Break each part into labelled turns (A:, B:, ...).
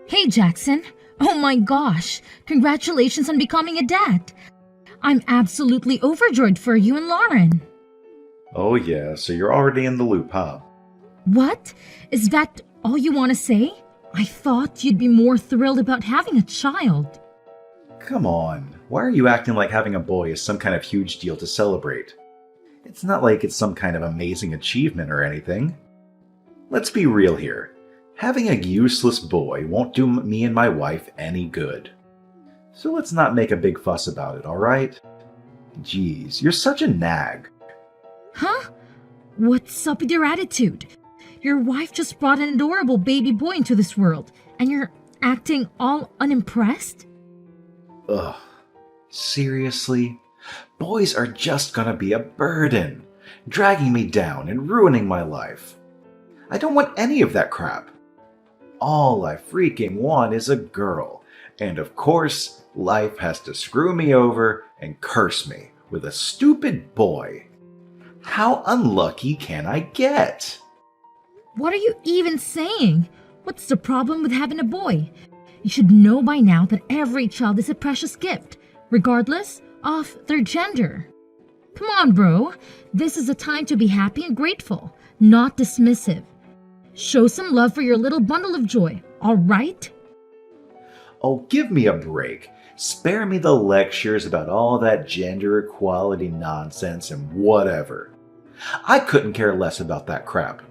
A: Hey, Jackson. Oh my gosh. Congratulations on becoming a dad. I'm absolutely overjoyed for you and Lauren.
B: Oh yeah, so you're already in the loop, huh?
A: What? Is that all you want to say? I thought you'd be more thrilled about having a child.
B: Come on, why are you acting like having a boy is some kind of huge deal to celebrate? It's not like it's some kind of amazing achievement or anything. Let's be real here. Having a useless boy won't do me and my wife any good. So let's not make a big fuss about it, alright? Jeez, you're such a nag.
A: Huh? What's up with your attitude? Your wife just brought an adorable baby boy into this world, and you're acting all unimpressed?
B: Ugh. Seriously? Boys are just gonna be a burden, dragging me down and ruining my life. I don't want any of that crap. All I freaking want is a girl, and of course, life has to screw me over and curse me with a stupid boy. How unlucky can I get?
A: What are you even saying? What's the problem with having a boy? You should know by now that every child is a precious gift, regardless of their gender. Come on, bro. This is a time to be happy and grateful, not dismissive. Show some love for your little bundle of joy, all right?
B: Oh, give me a break. Spare me the lectures about all that gender equality nonsense and whatever. I couldn't care less about that crap.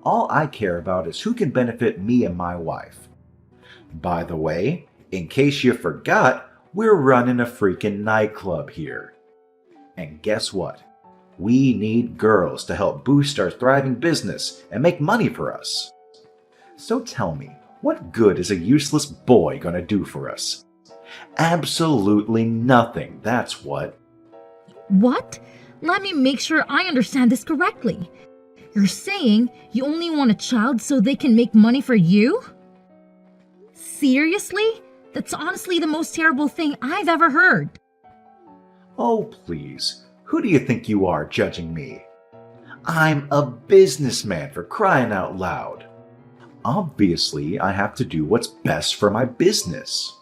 B: All I care about is who can benefit me and my wife. By the way, in case you forgot, we're running a freaking nightclub here. And guess what? We need girls to help boost our thriving business and make money for us. So tell me, what good is a useless boy gonna do for us? Absolutely nothing, that's what.
A: What? Let me make sure I understand this correctly. You're saying you only want a child so they can make money for you? Seriously? That's honestly the most terrible thing I've ever heard.
B: Oh, please. Who do you think you are judging me? I'm a businessman, for crying out loud. Obviously, I have to do what's best for my business.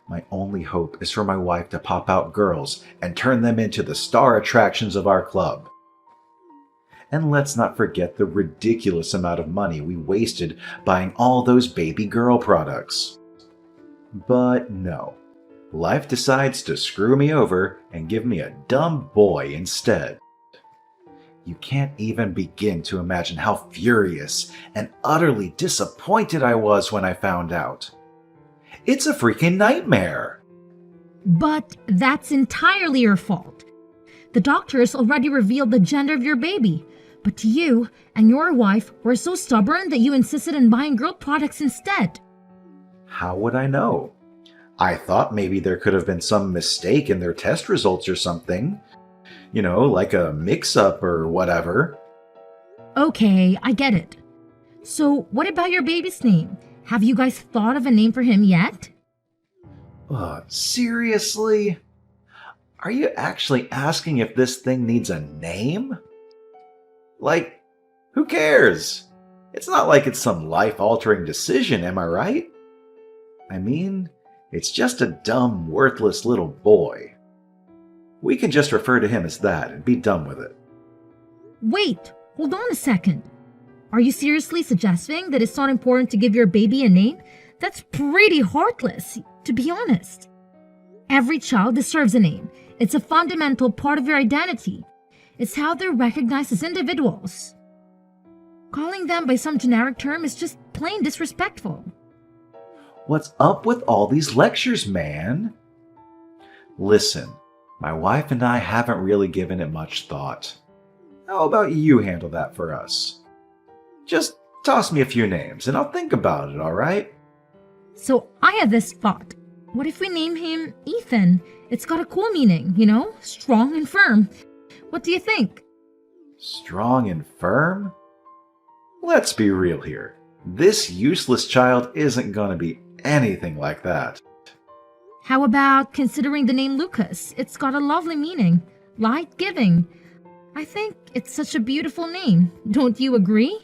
B: My only hope is for my wife to pop out girls and turn them into the star attractions of our club. And let's not forget the ridiculous amount of money we wasted buying all those baby girl products. But no. Life decides to screw me over and give me a dumb boy instead. You can't even begin to imagine how furious and utterly disappointed I was when I found out. It's a freaking nightmare.
A: But that's entirely your fault. The doctors already revealed the gender of your baby, but you and your wife were so stubborn that you insisted on buying girl products instead.
B: How would I know? I thought maybe there could have been some mistake in their test results or something. You know, like a mix-up or whatever.
A: Okay, I get it. So, what about your baby's name? Have you guys thought of a name for him yet?
B: Seriously? Are you actually asking if this thing needs a name? Like, who cares? It's not like it's some life-altering decision, am I right? I mean, it's just a dumb, worthless little boy. We can just refer to him as that and be done with it.
A: Wait, hold on a second. Are you seriously suggesting that it's not important to give your baby a name? That's pretty heartless, to be honest. Every child deserves a name. It's a fundamental part of their identity. It's how they're recognized as individuals. Calling them by some generic term is just plain disrespectful.
B: What's up with all these lectures, man? Listen, my wife and I haven't really given it much thought. How about you handle that for us? Just toss me a few names and I'll think about it, alright?
A: So I had this thought. What if we name him Ethan? It's got a cool meaning, you know? Strong and firm. What do you think?
B: Strong and firm? Let's be real here. This useless child isn't gonna be anything like that.
A: How about considering the name Lucas? It's got a lovely meaning. Light-giving. I think it's such a beautiful name. Don't you agree?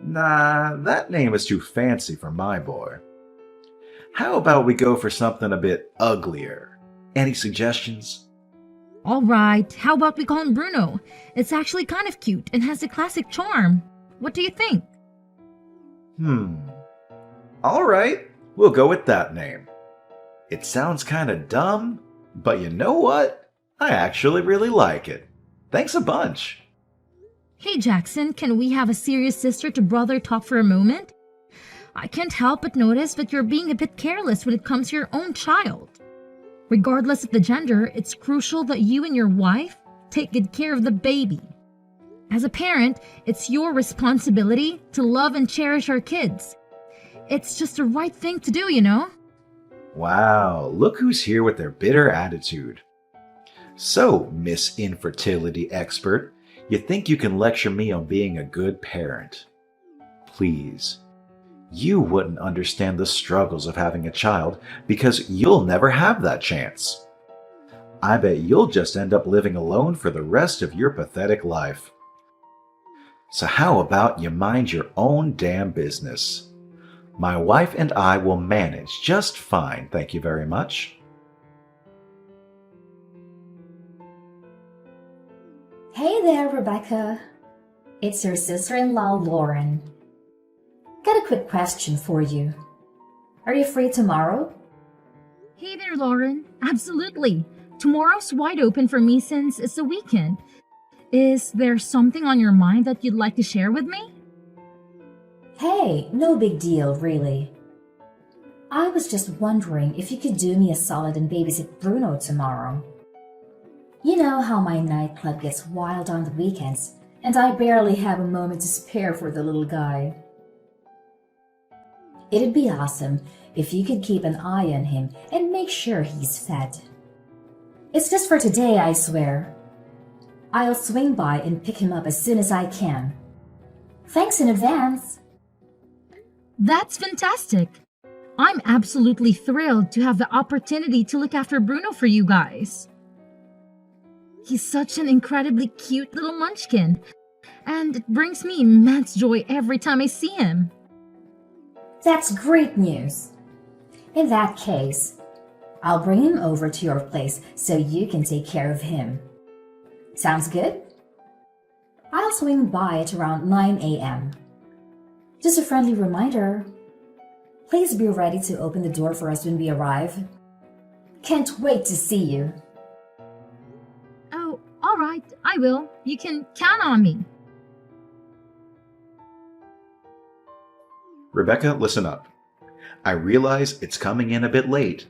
B: Nah, that name is too fancy for my boy. How about we go for something a bit uglier? Any suggestions?
A: All right, how about we call him Bruno? It's actually kind of cute and has a classic charm. What do you think?
B: All right, we'll go with that name. It sounds kinda dumb, but you know what? I actually really like it. Thanks a bunch.
A: Hey Jackson, can we have a serious sister to brother talk for a moment? I can't help but notice that you're being a bit careless when it comes to your own child. Regardless of the gender, it's crucial that you and your wife take good care of the baby. As a parent, it's your responsibility to love and cherish our kids. It's just the right thing to do, you know?
B: Wow, look who's here with their bitter attitude. So, Miss Infertility Expert, you think you can lecture me on being a good parent? Please. You wouldn't understand the struggles of having a child because you'll never have that chance. I bet you'll just end up living alone for the rest of your pathetic life. So how about you mind your own damn business? My wife and I will manage just fine, thank you very much.
C: Hey there, Rebecca. It's your sister-in-law, Lauren. Got a quick question for you. Are you free tomorrow?
A: Hey there, Lauren. Absolutely. Tomorrow's wide open for me since it's a weekend. Is there something on your mind that you'd like to share with me?
C: Hey, no big deal, really. I was just wondering if you could do me a solid and babysit Bruno tomorrow. You know how my nightclub gets wild on the weekends, and I barely have a moment to spare for the little guy. It'd be awesome if you could keep an eye on him and make sure he's fed. It's just for today, I swear. I'll swing by and pick him up as soon as I can. Thanks in advance.
A: That's fantastic. I'm absolutely thrilled to have the opportunity to look after Bruno for you guys. He's such an incredibly cute little munchkin, and it brings me immense joy every time I see him.
C: That's great news. In that case, I'll bring him over to your place so you can take care of him. Sounds good? I'll swing by at around 9 a.m. Just a friendly reminder. Please be ready to open the door for us when we arrive. Can't wait to see you.
A: Oh, all right, I will. You can count on me.
B: Rebecca, listen up. I realize it's coming in a bit late,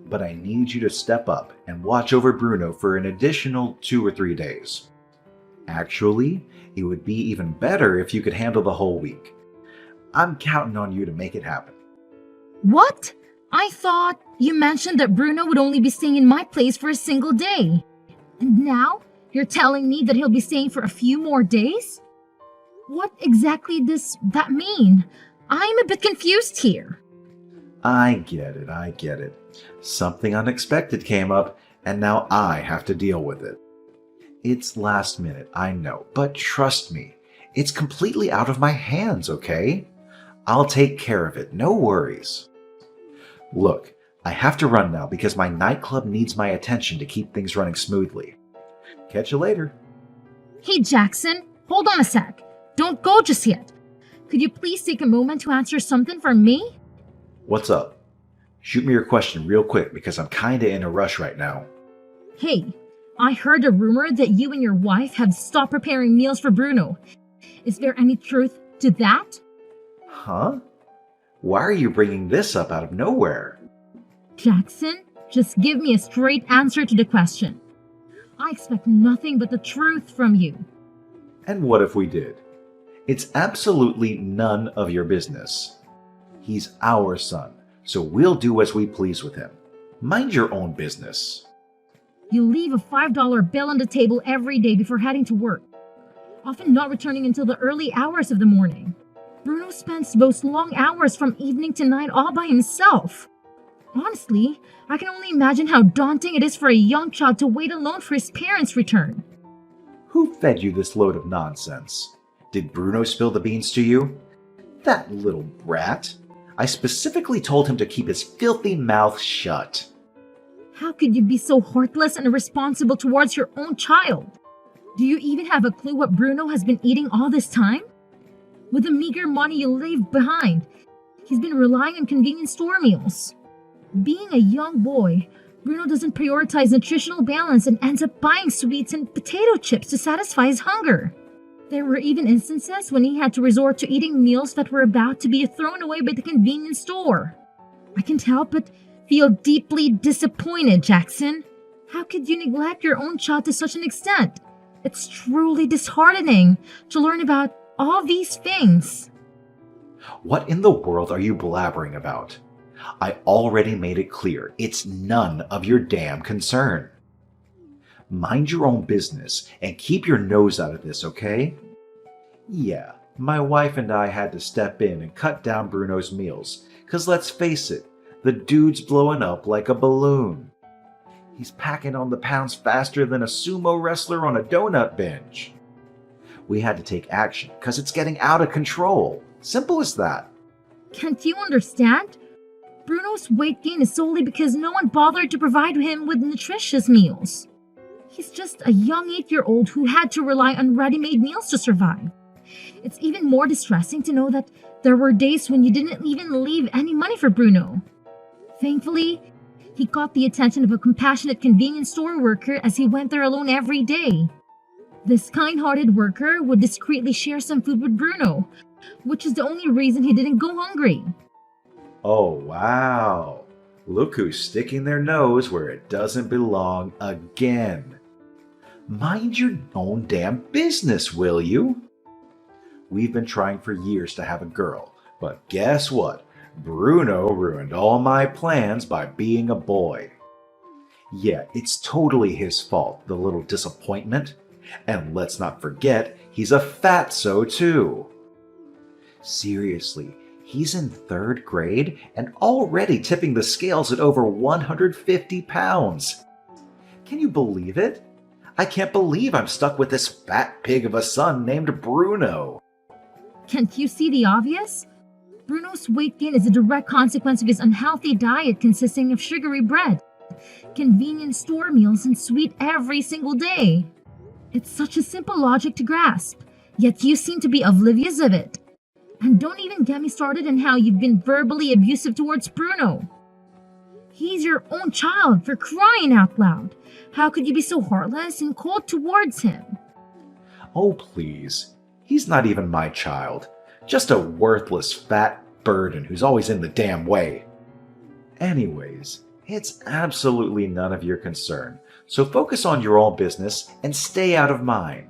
B: but I need you to step up and watch over Bruno for an additional 2 or 3 days. Actually, it would be even better if you could handle the whole week. I'm counting on you to make it happen.
A: What? I thought you mentioned that Bruno would only be staying in my place for a single day. And now you're telling me that he'll be staying for a few more days? What exactly does that mean? I'm a bit confused here.
B: I get it. Something unexpected came up, and now I have to deal with it. It's last minute, I know, but trust me, it's completely out of my hands, okay? I'll take care of it, no worries. Look, I have to run now because my nightclub needs my attention to keep things running smoothly. Catch you later.
A: Hey, Jackson, hold on a sec. Don't go just yet. Could you please take a moment to answer something for me?
B: What's up? Shoot me your question real quick because I'm kinda in a rush right now.
A: Hey, I heard a rumor that you and your wife have stopped preparing meals for Bruno. Is there any truth to that?
B: Huh? Why are you bringing this up out of nowhere?
A: Jackson, just give me a straight answer to the question. I expect nothing but the truth from you.
B: And what if we did? It's absolutely none of your business. He's our son, so we'll do as we please with him. Mind your own business.
A: You leave a $5 bill on the table every day before heading to work, often not returning until the early hours of the morning. Bruno spends those long hours from evening to night all by himself. Honestly, I can only imagine how daunting it is for a young child to wait alone for his parents' return.
B: Who fed you this load of nonsense? Did Bruno spill the beans to you? That little brat. I specifically told him to keep his filthy mouth shut.
A: How could you be so heartless and irresponsible towards your own child? Do you even have a clue what Bruno has been eating all this time? With the meager money you leave behind, he's been relying on convenience store meals. Being a young boy, Bruno doesn't prioritize nutritional balance and ends up buying sweets and potato chips to satisfy his hunger. There were even instances when he had to resort to eating meals that were about to be thrown away by the convenience store. I can't help but feel deeply disappointed, Jackson. How could you neglect your own child to such an extent? It's truly disheartening to learn about all these things.
B: What in the world are you blabbering about? I already made it clear it's none of your damn concern. Mind your own business and keep your nose out of this, okay? Yeah, my wife and I had to step in and cut down Bruno's meals, 'cause let's face it, the dude's blowing up like a balloon. He's packing on the pounds faster than a sumo wrestler on a donut bench. We had to take action because it's getting out of control. Simple as that.
A: Can't you understand? Bruno's weight gain is solely because no one bothered to provide him with nutritious meals. He's just a young 8-year-old who had to rely on ready-made meals to survive. It's even more distressing to know that there were days when you didn't even leave any money for Bruno. Thankfully, he caught the attention of a compassionate convenience store worker as he went there alone every day. This kind-hearted worker would discreetly share some food with Bruno, which is the only reason he didn't go hungry.
B: Oh, wow. Look who's sticking their nose where it doesn't belong again. Mind your own damn business, will you? We've been trying for years to have a girl, but guess what? Bruno ruined all my plans by being a boy. Yeah, it's totally his fault, the little disappointment. And let's not forget, he's a fatso too. Seriously, he's in 3rd grade and already tipping the scales at over 150 pounds. Can you believe it? I can't believe I'm stuck with this fat pig of a son named Bruno.
A: Can't you see the obvious? Bruno's weight gain is a direct consequence of his unhealthy diet consisting of sugary bread, convenience store meals, and sweet every single day. It's such a simple logic to grasp, yet you seem to be oblivious of it. And don't even get me started on how you've been verbally abusive towards Bruno. He's your own child, for crying out loud. How could you be so heartless and cold towards him?
B: Oh, please. He's not even my child. Just a worthless fat burden who's always in the damn way. Anyways, it's absolutely none of your concern, so focus on your own business and stay out of mine.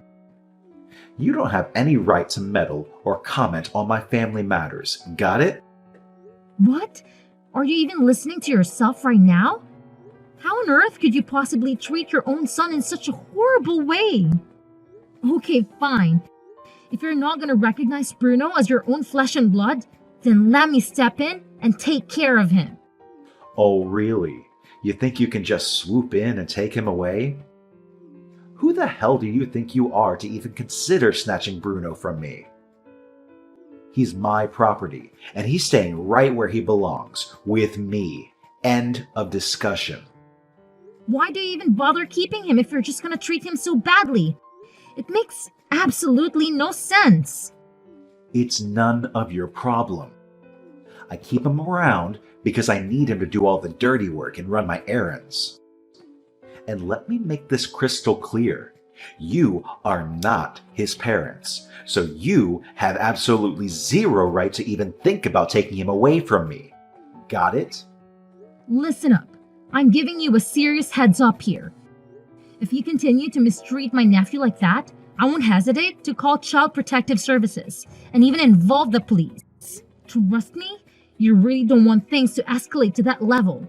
B: You don't have any right to meddle or comment on my family matters, got it?
A: What? Are you even listening to yourself right now? How on earth could you possibly treat your own son in such a horrible way? Okay, fine. If you're not going to recognize Bruno as your own flesh and blood, then let me step in and take care of him.
B: Oh, really? You think you can just swoop in and take him away? Who the hell do you think you are to even consider snatching Bruno from me? He's my property, and he's staying right where he belongs, with me. End of discussion.
A: Why do you even bother keeping him if you're just going to treat him so badly? It makes absolutely no sense.
B: It's none of your problem. I keep him around because I need him to do all the dirty work and run my errands. And let me make this crystal clear. You are not his parents, so you have absolutely zero right to even think about taking him away from me. Got it?
A: Listen up. I'm giving you a serious heads up here. If you continue to mistreat my nephew like that, I won't hesitate to call Child Protective Services and even involve the police. Trust me, you really don't want things to escalate to that level.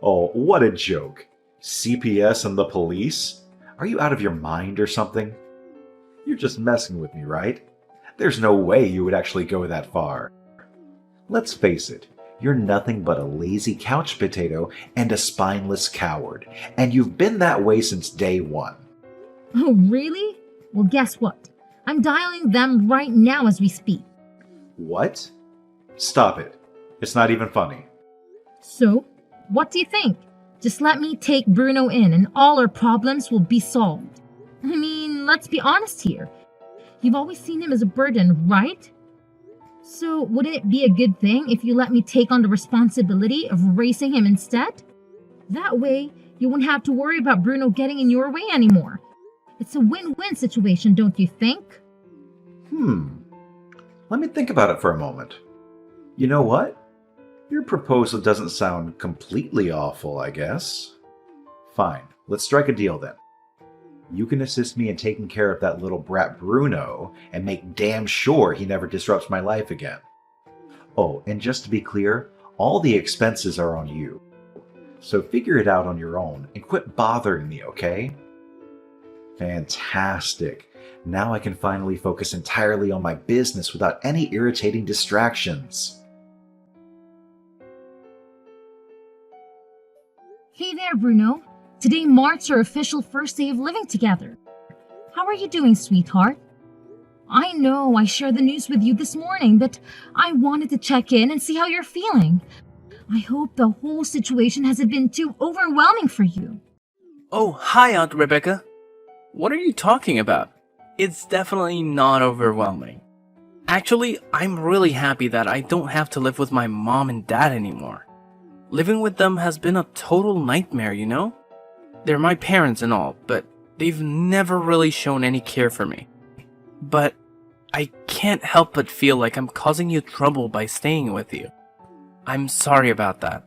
B: Oh, what a joke. CPS and the police? Are you out of your mind or something? You're just messing with me, right? There's no way you would actually go that far. Let's face it, you're nothing but a lazy couch potato and a spineless coward, and you've been that way since day one.
A: Oh, really? Well, guess what? I'm dialing them right now as we speak.
B: What? Stop it. It's not even funny.
A: So, what do you think? Just let me take Bruno in and all our problems will be solved. I mean, let's be honest here. You've always seen him as a burden, right? So, would it be a good thing if you let me take on the responsibility of raising him instead? That way, you won't have to worry about Bruno getting in your way anymore. It's a win-win situation, don't you think?
B: Let me think about it for a moment. You know what? Your proposal doesn't sound completely awful, I guess. Fine, let's strike a deal then. You can assist me in taking care of that little brat Bruno and make damn sure he never disrupts my life again. Oh, and just to be clear, all the expenses are on you. So figure it out on your own and quit bothering me, okay? Fantastic. Now I can finally focus entirely on my business without any irritating distractions.
A: Hey there, Bruno. Today marks our official first day of living together. How are you doing, sweetheart? I know I shared the news with you this morning, but I wanted to check in and see how you're feeling. I hope the whole situation hasn't been too overwhelming for you.
D: Oh, hi, Aunt Rebecca. What are you talking about? It's definitely not overwhelming. Actually, I'm really happy that I don't have to live with my mom and dad anymore. Living with them has been a total nightmare, you know? They're my parents and all, but they've never really shown any care for me. But I can't help but feel like I'm causing you trouble by staying with you. I'm sorry about that.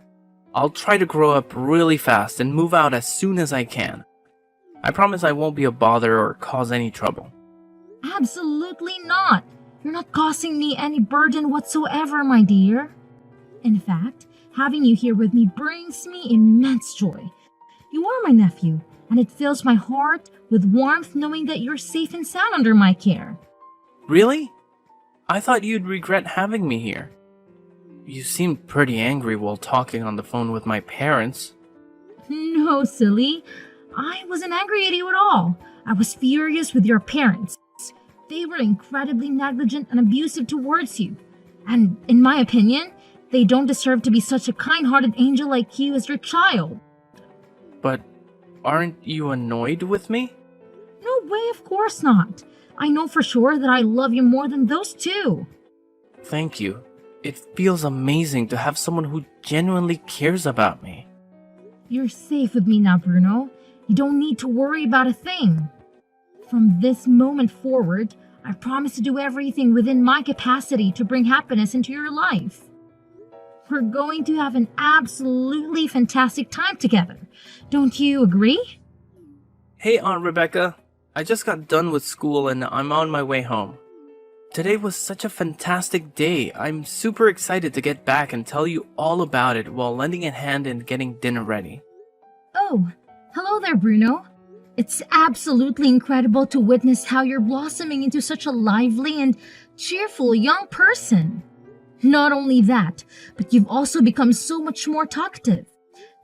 D: I'll try to grow up really fast and move out as soon as I can. I promise I won't be a bother or cause any trouble.
A: Absolutely not. You're not causing me any burden whatsoever, my dear. In fact, having you here with me brings me immense joy. You are my nephew, and it fills my heart with warmth knowing that you're safe and sound under my care.
D: Really? I thought you'd regret having me here. You seemed pretty angry while talking on the phone with my parents.
A: No, silly. I wasn't angry at you at all. I was furious with your parents. They were incredibly negligent and abusive towards you. And in my opinion, they don't deserve to be such a kind-hearted angel like you as your child.
D: But aren't you annoyed with me?
A: No way, of course not. I know for sure that I love you more than those two.
D: Thank you. It feels amazing to have someone who genuinely cares about me.
A: You're safe with me now, Bruno. You don't need to worry about a thing. From this moment forward, I promise to do everything within my capacity to bring happiness into your life. We're going to have an absolutely fantastic time together. Don't you agree?
D: Hey, Aunt Rebecca. I just got done with school and I'm on my way home. Today was such a fantastic day. I'm super excited to get back and tell you all about it while lending a hand in getting dinner ready.
A: Oh, hello there, Bruno. It's absolutely incredible to witness how you're blossoming into such a lively and cheerful young person. Not only that, but you've also become so much more talkative.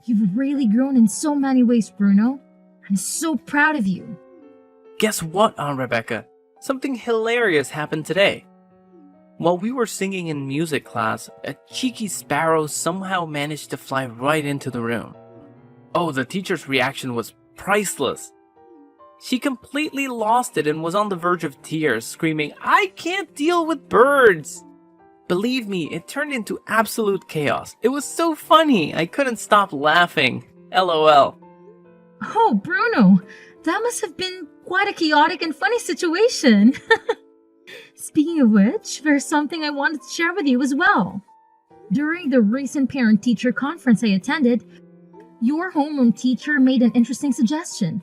A: You've really grown in so many ways, Bruno. I'm so proud of you.
D: Guess what, Aunt Rebecca? Something hilarious happened today. While we were singing in music class, a cheeky sparrow somehow managed to fly right into the room. Oh, the teacher's reaction was priceless. She completely lost it and was on the verge of tears, screaming, "I can't deal with birds!" Believe me, it turned into absolute chaos. It was so funny, I couldn't stop laughing. LOL.
A: Oh, Bruno, that must have been quite a chaotic and funny situation. Speaking of which, there's something I wanted to share with you as well. During the recent parent-teacher conference I attended, your homeroom teacher made an interesting suggestion.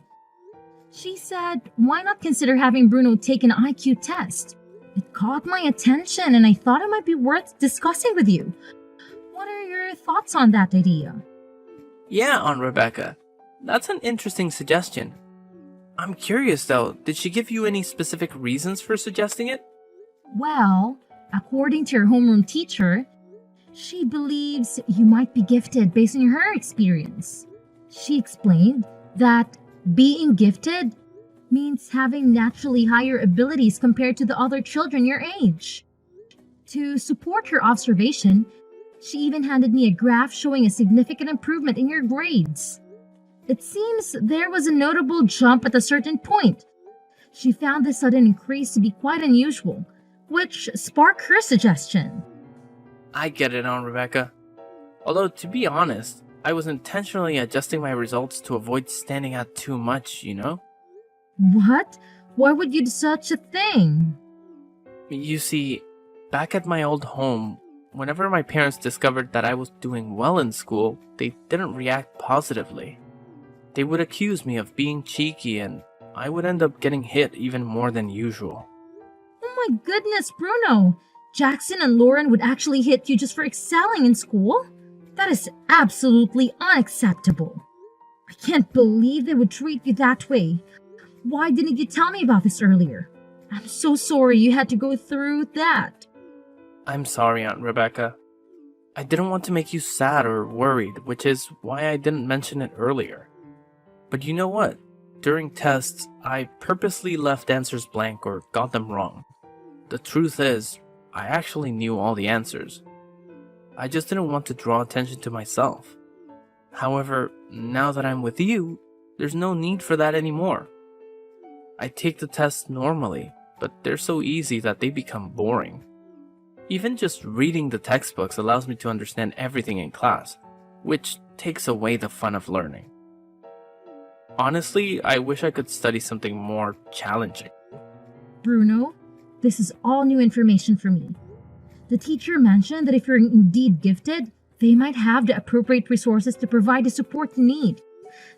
A: She said, why not consider having Bruno take an IQ test? It caught my attention and I thought it might be worth discussing with you. What are your thoughts on that idea?
D: Yeah, Aunt Rebecca. That's an interesting suggestion. I'm curious though, did she give you any specific reasons for suggesting it?
A: Well, according to your homeroom teacher, she believes you might be gifted based on her experience. She explained that being gifted means having naturally higher abilities compared to the other children your age. To support her observation, she even handed me a graph showing a significant improvement in your grades. It seems there was a notable jump at a certain point. She found this sudden increase to be quite unusual, which sparked her suggestion.
D: I get it, Aunt Rebecca. Although, to be honest, I was intentionally adjusting my results to avoid standing out too much, you know?
A: What? Why would you do such a thing?
D: You see, back at my old home, whenever my parents discovered that I was doing well in school, they didn't react positively. They would accuse me of being cheeky, and I would end up getting hit even more than usual.
A: Oh my goodness, Bruno! Jackson and Lauren would actually hit you just for excelling in school? That is absolutely unacceptable. I can't believe they would treat you that way. Why didn't you tell me about this earlier? I'm so sorry you had to go through that.
D: I'm sorry, Aunt Rebecca. I didn't want to make you sad or worried, which is why I didn't mention it earlier. But you know what? During tests, I purposely left answers blank or got them wrong. The truth is, I actually knew all the answers. I just didn't want to draw attention to myself. However, now that I'm with you, there's no need for that anymore. I take the tests normally, but they're so easy that they become boring. Even just reading the textbooks allows me to understand everything in class, which takes away the fun of learning. Honestly, I wish I could study something more challenging.
A: Bruno, this is all new information for me. The teacher mentioned that if you're indeed gifted, they might have the appropriate resources to provide the support you need.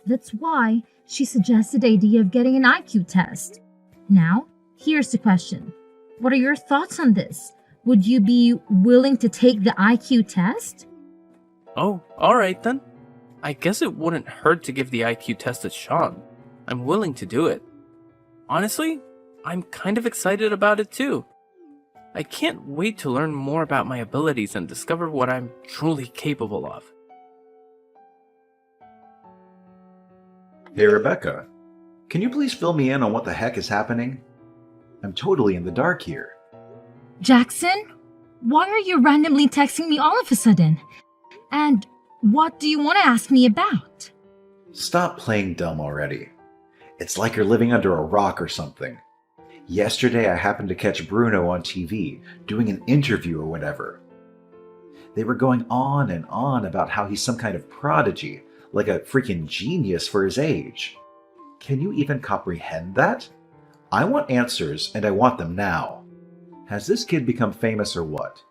A: That's why she suggested the idea of getting an IQ test. Now, here's the question. What are your thoughts on this? Would you be willing to take the IQ test?
D: Oh, alright then. I guess it wouldn't hurt to give the IQ test a shot. I'm willing to do it. Honestly, I'm kind of excited about it too. I can't wait to learn more about my abilities and discover what I'm truly capable of.
B: Hey, Rebecca, can you please fill me in on what the heck is happening? I'm totally in the dark here.
A: Jackson, why are you randomly texting me all of a sudden? And what do you want to ask me about?
B: Stop playing dumb already. It's like you're living under a rock or something. Yesterday I happened to catch Bruno on TV doing an interview or whatever. They were going on and on about how he's some kind of prodigy, like a freaking genius for his age. Can you even comprehend that? I want answers, and I want them now. Has this kid become famous or what?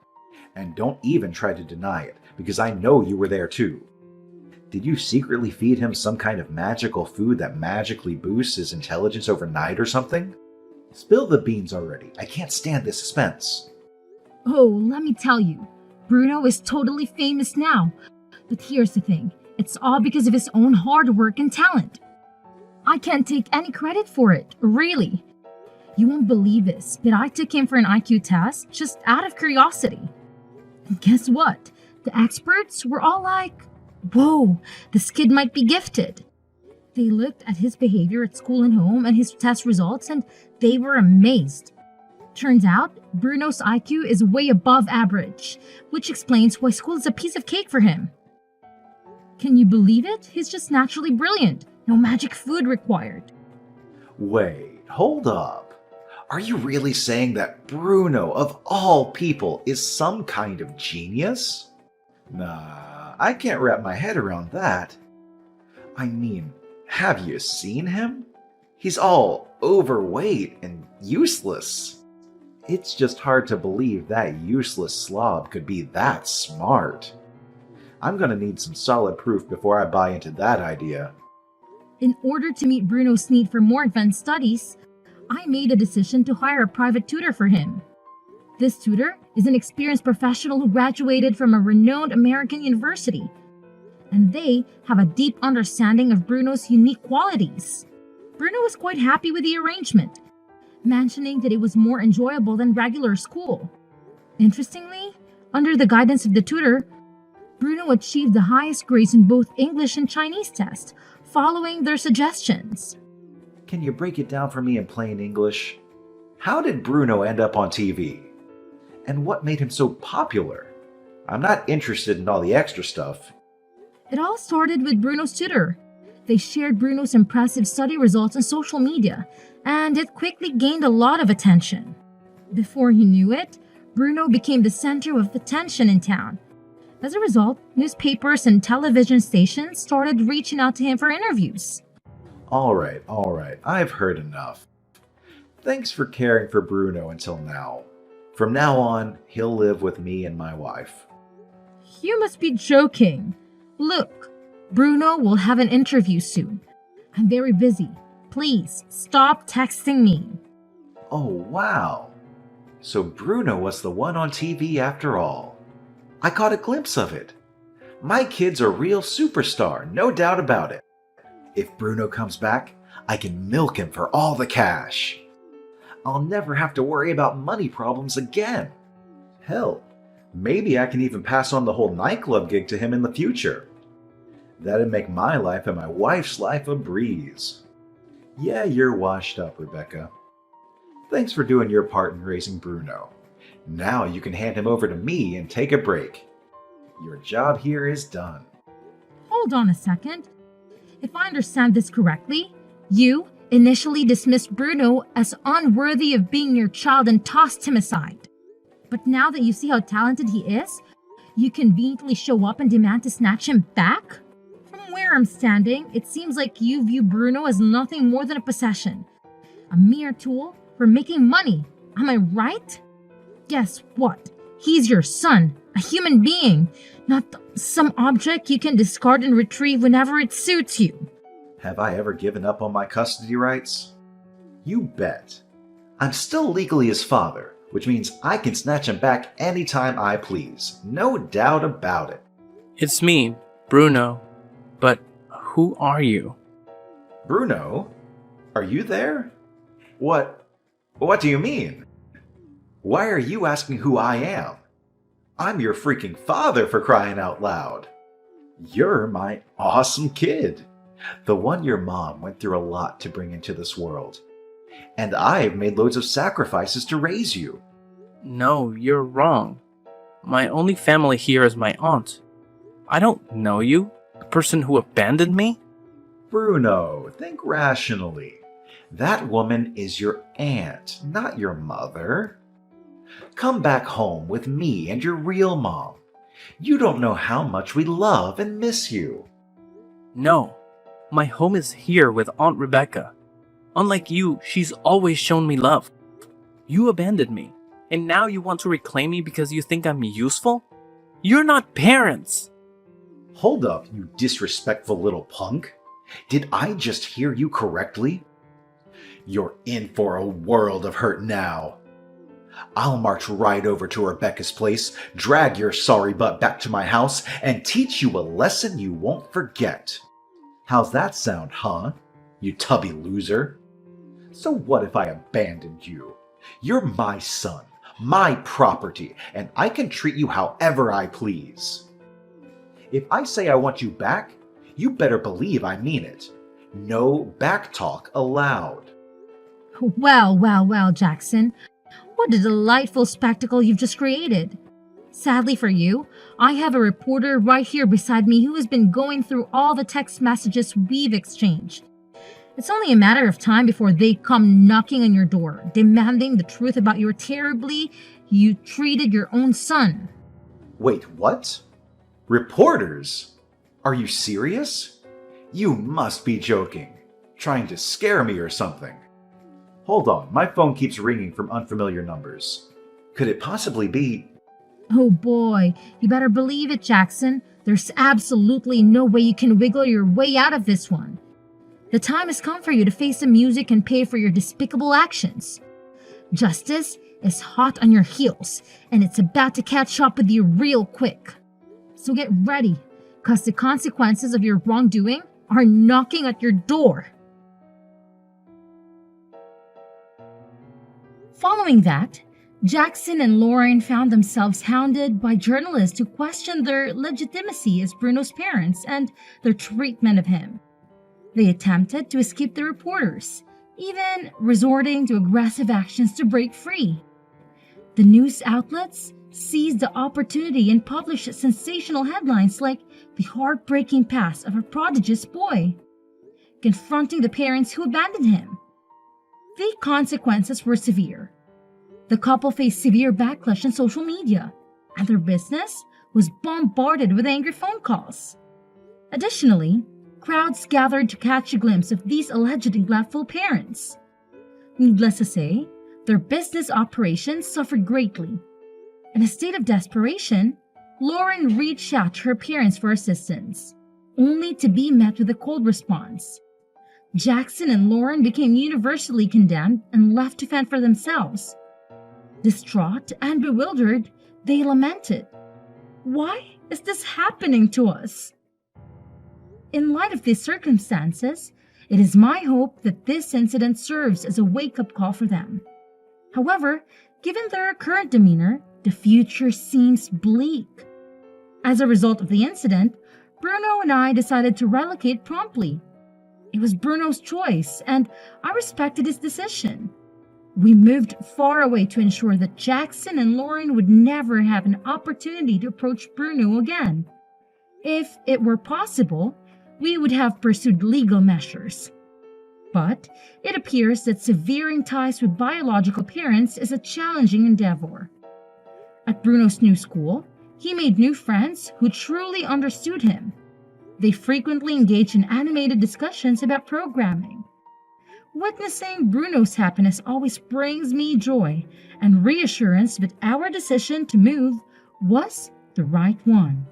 B: And don't even try to deny it, because I know you were there too. Did you secretly feed him some kind of magical food that magically boosts his intelligence overnight or something? Spill the beans already. I can't stand this suspense.
A: Oh, let me tell you, Bruno is totally famous now. But here's the thing, it's all because of his own hard work and talent. I can't take any credit for it, really. You won't believe this, but I took him for an IQ test just out of curiosity. And guess what? The experts were all like, whoa, this kid might be gifted. They looked at his behavior at school and home and his test results, and they were amazed. Turns out, Bruno's IQ is way above average, which explains why school is a piece of cake for him. Can you believe it? He's just naturally brilliant. No magic food required.
B: Wait, hold up. Are you really saying that Bruno, of all people, is some kind of genius? Nah, I can't wrap my head around that. I mean, have you seen him? He's all overweight and useless. It's just hard to believe that useless slob could be that smart. I'm gonna need some solid proof before I buy into that idea.
A: In order to meet Bruno's need for more advanced studies, I made a decision to hire a private tutor for him. This tutor is an experienced professional who graduated from a renowned American university, and they have a deep understanding of Bruno's unique qualities. Bruno was quite happy with the arrangement, mentioning that it was more enjoyable than regular school. Interestingly, under the guidance of the tutor, Bruno achieved the highest grades in both English and Chinese tests, following their suggestions.
B: Can you break it down for me in plain English? How did Bruno end up on TV? And what made him so popular? I'm not interested in all the extra stuff.
A: It all started with Bruno's tutor. They shared Bruno's impressive study results on social media, and it quickly gained a lot of attention. Before he knew it, Bruno became the center of attention in town. As a result, newspapers and television stations started reaching out to him for interviews.
B: All right, I've heard enough. Thanks for caring for Bruno until now. From now on, he'll live with me and my wife.
A: You must be joking. Look, Bruno will have an interview soon. I'm very busy. Please, stop texting me.
B: Oh, wow. So Bruno was the one on TV after all. I caught a glimpse of it. My kid's a real superstar, no doubt about it. If Bruno comes back, I can milk him for all the cash. I'll never have to worry about money problems again. Hell, maybe I can even pass on the whole nightclub gig to him in the future. That'd make my life and my wife's life a breeze. Yeah, you're washed up, Rebecca. Thanks for doing your part in raising Bruno. Now you can hand him over to me and take a break. Your job here is done.
A: Hold on a second. If I understand this correctly, you initially dismissed Bruno as unworthy of being your child and tossed him aside. But now that you see how talented he is, you conveniently show up and demand to snatch him back? From where I'm standing, it seems like you view Bruno as nothing more than a possession. A mere tool for making money. Am I right? Guess what? He's your son, a human being, not some object you can discard and retrieve whenever it suits you.
B: Have I ever given up on my custody rights? You bet. I'm still legally his father, which means I can snatch him back anytime I please. No doubt about it.
D: It's me, Bruno. But who are you?
B: Bruno? Are you there? What do you mean? Why are you asking who I am? I'm your freaking father, for crying out loud. You're my awesome kid. The one your mom went through a lot to bring into this world. And I've made loads of sacrifices to raise you.
D: No, you're wrong. My only family here is my aunt. I don't know you, the person who abandoned me.
B: Bruno, think rationally. That woman is your aunt, not your mother. Come back home with me and your real mom. You don't know how much we love and miss you.
D: No, my home is here with Aunt Rebecca. Unlike you, she's always shown me love. You abandoned me, and now you want to reclaim me because you think I'm useful? You're not parents!
B: Hold up, you disrespectful little punk. Did I just hear you correctly? You're in for a world of hurt now. I'll march right over to Rebecca's place, drag your sorry butt back to my house, and teach you a lesson you won't forget. How's that sound, huh? You tubby loser. So what if I abandoned you? You're my son, my property, and I can treat you however I please. If I say I want you back, you better believe I mean it. No backtalk allowed.
A: Well, Jackson. What a delightful spectacle you've just created. Sadly for you, I have a reporter right here beside me who has been going through all the text messages we've exchanged. It's only a matter of time before they come knocking on your door, demanding the truth about your terribly you treated your own son.
B: Wait, what? Reporters? Are you serious? You must be joking. Trying to scare me or something. Hold on, my phone keeps ringing from unfamiliar numbers. Could it possibly be...
A: Oh boy, you better believe it, Jackson. There's absolutely no way you can wiggle your way out of this one. The time has come for you to face the music and pay for your despicable actions. Justice is hot on your heels, and it's about to catch up with you real quick. So get ready, because the consequences of your wrongdoing are knocking at your door. Following that, Jackson and Lauren found themselves hounded by journalists who questioned their legitimacy as Bruno's parents and their treatment of him. They attempted to escape the reporters, even resorting to aggressive actions to break free. The news outlets seized the opportunity and published sensational headlines like the heartbreaking past of a prodigious boy, confronting the parents who abandoned him. The consequences were severe. The couple faced severe backlash on social media, and their business was bombarded with angry phone calls. Additionally, crowds gathered to catch a glimpse of these alleged neglectful parents. Needless to say, their business operations suffered greatly. In a state of desperation, Lauren reached out to her parents for assistance, only to be met with a cold response. Jackson and Lauren became universally condemned and left to fend for themselves. Distraught and bewildered, they lamented, "Why is this happening to us?" In light of these circumstances, it is my hope that this incident serves as a wake-up call for them. However, given their current demeanor, the future seems bleak. As a result of the incident, Bruno and I decided to relocate promptly. It was Bruno's choice, and I respected his decision. We moved far away to ensure that Jackson and Lauren would never have an opportunity to approach Bruno again. If it were possible, we would have pursued legal measures. But it appears that severing ties with biological parents is a challenging endeavor. At Bruno's new school, he made new friends who truly understood him. They frequently engaged in animated discussions about programming. Witnessing Bruno's happiness always brings me joy and reassurance that our decision to move was the right one.